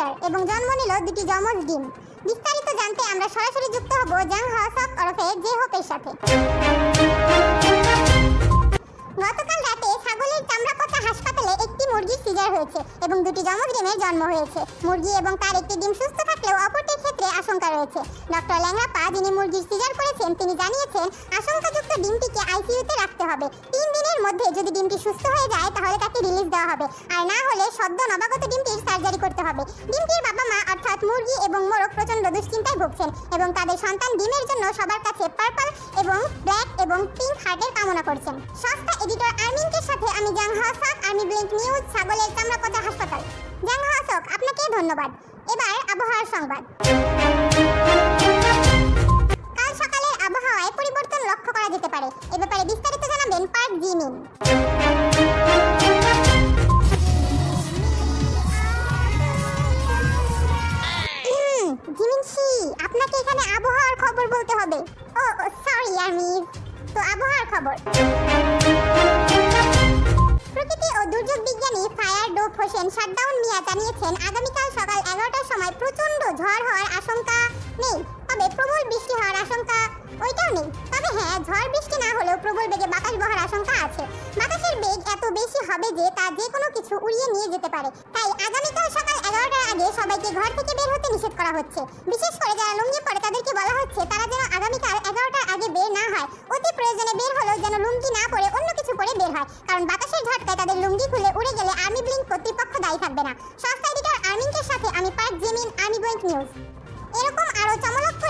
Caesar এবং জন্ম নিল দুটি যমজ ডিম। বিস্তারিত জানতে আমরা সরাসরি যুক্ত হব জাং হা-সক ওরফে জে হোপের সাথে। গতকাল রাতে ছাগলের চামড়া পচা হাসপাতালে একটি মুরগির সিজার হয়েছে এবং দুটি যমজ ডিমের জন্ম হয়েছে। মুরগি এবং তার একটি ডিম সুস্থ থাকলেও অপরটির ক্ষেত্রে আশঙ্কা রয়েছে। ডক্টর ল্যাংরাপা, যিনি মুরগির সিজার করেছেন, তিনি জানিয়েছেন আশঙ্কাযুক্ত ডিমটিকে আইসিইউতে রাখতে হবে। 3 দিনের মধ্যে যদি ডিমটি সুস্থ হয়ে যায় তাহলে তাকে রিলিজ দেওয়া হবে, আর না হলে সদ্য নবাগত ডিমটির সার্জারি করতে হবে। ডিমটির বাবা মা অর্থাৎ মুরগি এবং মোরগ প্রচন্ড দুশ্চিন্তায় ভুগছেন এবং তাদের সন্তান ডিমের জন্য সবার কাছে পার্পল এবং ব্ল্যাক এবং পিঙ্ক হার্টের কামনা করছেন। সস্তা এডিটর আর্মিনকে সাথে আমি জাং হা-সক, আর্মি ব্লিঙ্ক নিউজ, ছাগলের চামড়া পচা হাসপাতাল। জাং হা-সক, আপনাকে ধন্যবাদ। এবার আবহাওয়ার সংবাদ। কাল সকালের আবহাওয়ায় পরিবর্তন লক্ষ্য করা যেতে পারে। এ ব্যাপারে বিস্তারিত জানাবেন পার্ক জিমিন। জিমিনশি, আপনাকে এখানে আবহাওয়ার খবর বলতে হবে। ও সরি আর্মি, তো আবহাওয়ার খবর। প্রকৃতি ও দুর্যোগ বিজ্ঞানী ফায়ার ডোপ হোসেন শাটডাউন মিয়া জানিয়েছেন আগামীকাল সকাল 11টার সময় প্রচন্ড ঝড় হওয়ার আশঙ্কা নেই, তবে প্রবল বৃষ্টি হওয়ার আশঙ্কা ওইটাও নেই। তবে হ্যাঁ, ঝড় বৃষ্টি না হলেও প্রবল বেগে বাতাস বহার আশঙ্কা আছে। বাতাসের বেগ এত বেশি হবে যে তা যে কোনো কিছু উড়িয়ে নিয়ে যেতে পারে। তাই আগামীকাল সকাল 11টার আগে সবাইকে ঘর থেকে বের হতে নিষেধ করা হচ্ছে। বিশেষ করে যারা লুঙ্গি পরে তাদেরকে বলা হচ্ছে তারা যেন আগামীকাল 11টার আগে বের না হয়। অতি প্রয়োজনে বের হলেও যেন লুঙ্গি না পরে অন্য কিছু পরে বের হয়, কারণ বাতাসের ঝটকায় তাদের লুঙ্গি খুলে উড়ে গেলে আর্মি ব্লিঙ্ক কর্তৃপক্ষ দায়ী থাকবে না। সস্তা এডিটর আর্মিনকে সাথে আমি Park Jimin, army blink news. এরকম আরো চমকপ্রদ